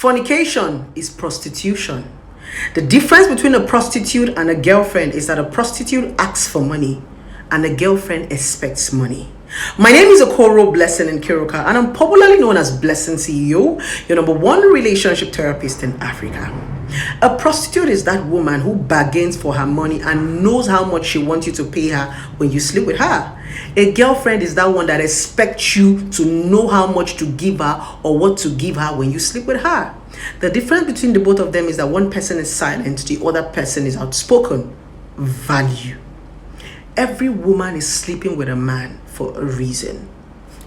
Fornication is prostitution. The difference between a prostitute and a girlfriend is that a prostitute asks for money and a girlfriend expects money. My name is Okoro Blessing in Kiruka, and I'm popularly known as Blessing CEO, your #1 relationship therapist in Africa. A prostitute is that woman who bargains for her money and knows how much she wants you to pay her when you sleep with her. A girlfriend is that one that expects you to know how much to give her or what to give her when you sleep with her. The difference between the both of them is that one person is silent, the other person is outspoken. Value. Every woman is sleeping with a man for a reason.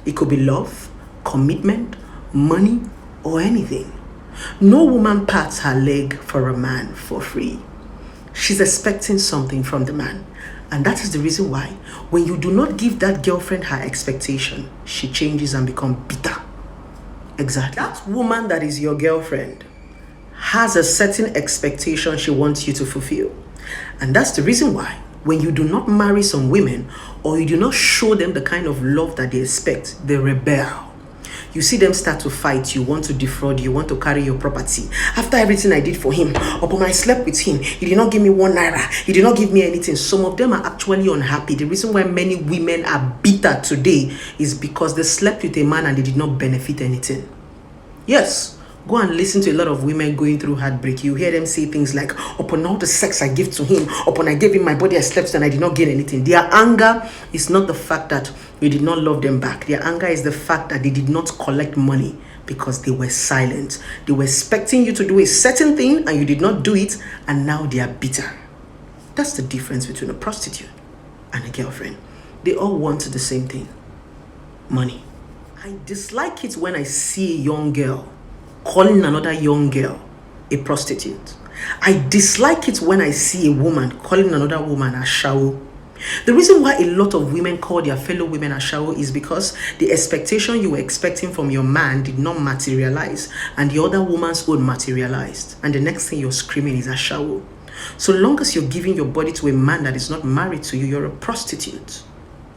It could be love, commitment, money, or anything. No woman pats her leg for a man for free. She's expecting something from the man. And that is the reason why when you do not give that girlfriend her expectation, she changes and becomes bitter. Exactly. That woman that is your girlfriend has a certain expectation she wants you to fulfill. And that's the reason why when you do not marry some women or you do not show them the kind of love that they expect, they rebel. You see them start to fight, you want to defraud, you want to carry your property. After everything I did for him, upon I slept with him, he did not give me 1 naira, he did not give me anything. Some of them are actually unhappy. The reason why many women are bitter today is because they slept with a man and they did not benefit anything. Yes. Go and listen to a lot of women going through heartbreak. You hear them say things like, upon all the sex I give to him, upon I gave him my body, I slept and I did not gain anything. Their anger is not the fact that you did not love them back. Their anger is the fact that they did not collect money because they were silent. They were expecting you to do a certain thing and you did not do it, and now they are bitter. That's the difference between a prostitute and a girlfriend. They all want the same thing: money. I dislike it when I see a young girl calling another young girl a prostitute. I dislike it when I see a woman calling another woman a shawo. The reason why a lot of women call their fellow women a shawo is because the expectation you were expecting from your man did not materialize, and the other woman's own materialized, and the next thing you're screaming is a shawo. So long as you're giving your body to a man that is not married to you, you're a prostitute.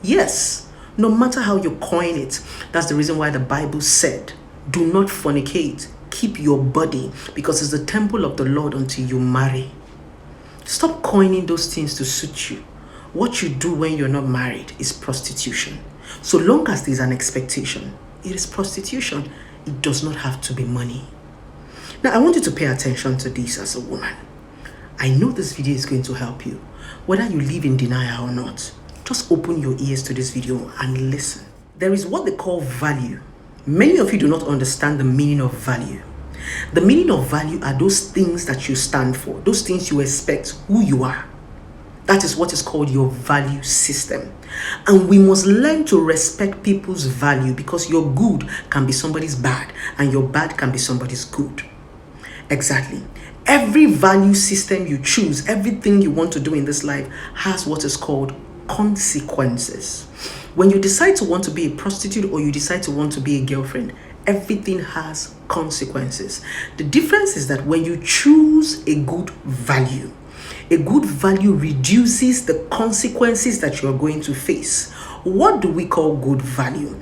Yes, no matter how you coin it. That's the reason why the Bible said, do not fornicate. Keep your body, because it's the temple of the Lord until you marry. Stop coining those things to suit you. What you do when you're not married is prostitution. So long as there's an expectation, it is prostitution. It does not have to be money. Now, I want you to pay attention to this as a woman. I know this video is going to help you. Whether you live in denial or not, just open your ears to this video and listen. There is what they call value. Many of you do not understand the meaning of value. The meaning of value are those things that you stand for, those things you expect, who you are. That is what is called your value system. And we must learn to respect people's value, because your good can be somebody's bad and your bad can be somebody's good. Exactly. Every value system you choose, everything you want to do in this life has what is called consequences. When you decide to want to be a prostitute or you decide to want to be a girlfriend, everything has consequences. The difference is that when you choose a good value reduces the consequences that you are going to face. What do we call good value?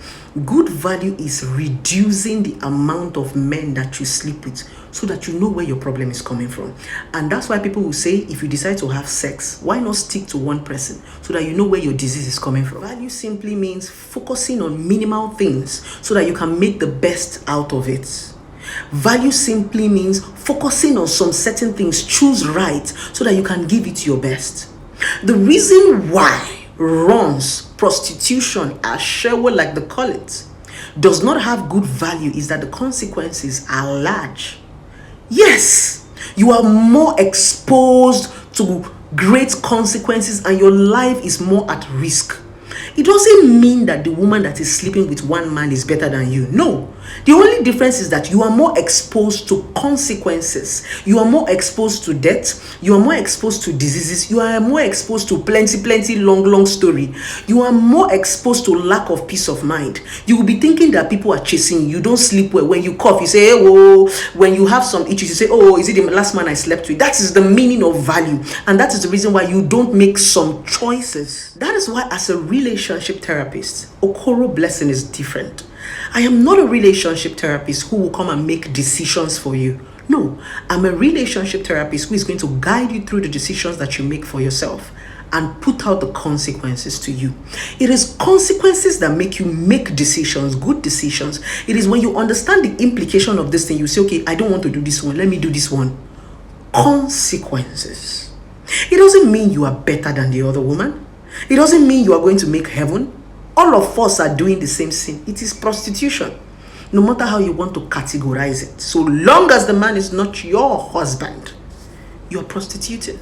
Good value is reducing the amount of men that you sleep with so that you know where your problem is coming from. And that's why people will say, if you decide to have sex, why not stick to one person so that you know where your disease is coming from? Value simply means focusing on minimal things so that you can make the best out of it. Value simply means focusing on some certain things, choose right so that you can give it your best. The reason why runs prostitution, ashewo like they call it, does not have good value is that the consequences are large. Yes, you are more exposed to great consequences and your life is more at risk. It doesn't mean that the woman that is sleeping with one man is better than you. No. The only difference is that you are more exposed to consequences. You are more exposed to death. You are more exposed to diseases. You are more exposed to plenty, long story. You are more exposed to lack of peace of mind. You will be thinking that people are chasing you. You don't sleep well. When you cough, you say, hey, whoa. When you have some issues, you say, oh, is it the last man I slept with? That is the meaning of value. And that is the reason why you don't make some choices. That is why as a relationship therapist, Okoro Blessing is different. I am not a relationship therapist who will come and make decisions for you. No, I'm a relationship therapist who is going to guide you through the decisions that you make for yourself and put out the consequences to you. It is consequences that make you make decisions, good decisions. It is when you understand the implication of this thing, you say, okay, I don't want to do this one, let me do this one. Consequences. It doesn't mean you are better than the other woman. It doesn't mean you are going to make heaven. All of us are doing the same sin. It is prostitution. No matter how you want to categorize it. So long as the man is not your husband, you are prostituting.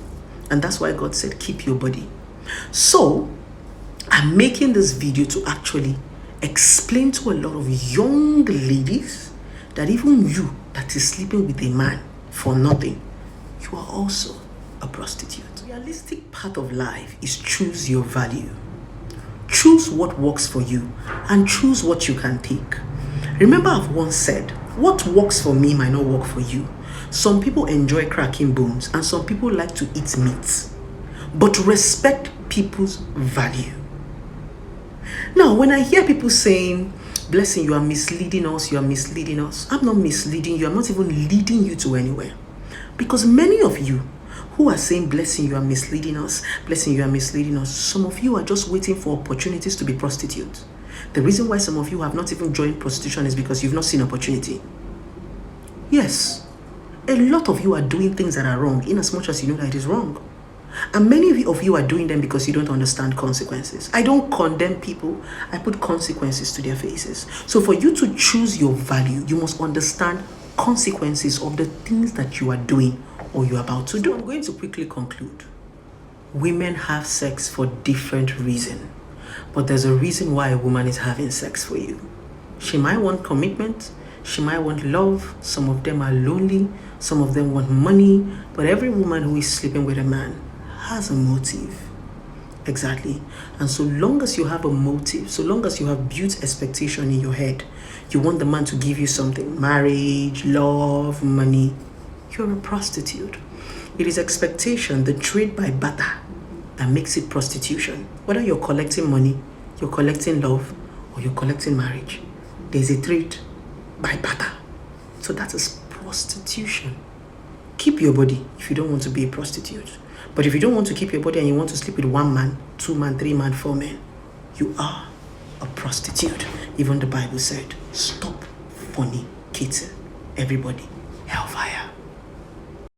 And that's why God said, keep your body. So, I'm making this video to actually explain to a lot of young ladies that even you that is sleeping with a man for nothing, you are also a prostitute. The realistic part of life is choose your value. Choose what works for you and choose what you can take. Remember, I've once said, what works for me might not work for you. Some people enjoy cracking bones and some people like to eat meat. But respect people's value. Now, when I hear people saying, Blessing, you are misleading us, you are misleading us. I'm not misleading you. I'm not even leading you to anywhere. Because many of you who are saying, Blessing, you are misleading us, Blessing, you are misleading us, some of you are just waiting for opportunities to be prostitutes. The reason why some of you have not even joined prostitution is because you've not seen opportunity. Yes, a lot of you are doing things that are wrong in as much as you know that it is wrong. And many of you are doing them because you don't understand consequences. I don't condemn people. I put consequences to their faces. So for you to choose your value, you must understand consequences of the things that you are doing or you're about to do. So I'm going to quickly conclude. Women have sex for different reasons. But there's a reason why a woman is having sex for you. She might want commitment. She might want love. Some of them are lonely. Some of them want money. But every woman who is sleeping with a man has a motive. Exactly. And so long as you have a motive, so long as you have built expectation in your head, you want the man to give you something, marriage, love, money, you're a prostitute. It is expectation, the trade by barter, that makes it prostitution. Whether you're collecting money, you're collecting love, or you're collecting marriage, there's a trade by barter. So that is prostitution. Keep your body if you don't want to be a prostitute. But if you don't want to keep your body and you want to sleep with 1 man, 2 man, 3 man, 4 men, you are a prostitute. Even the Bible said, stop fornicating. Everybody, hellfire.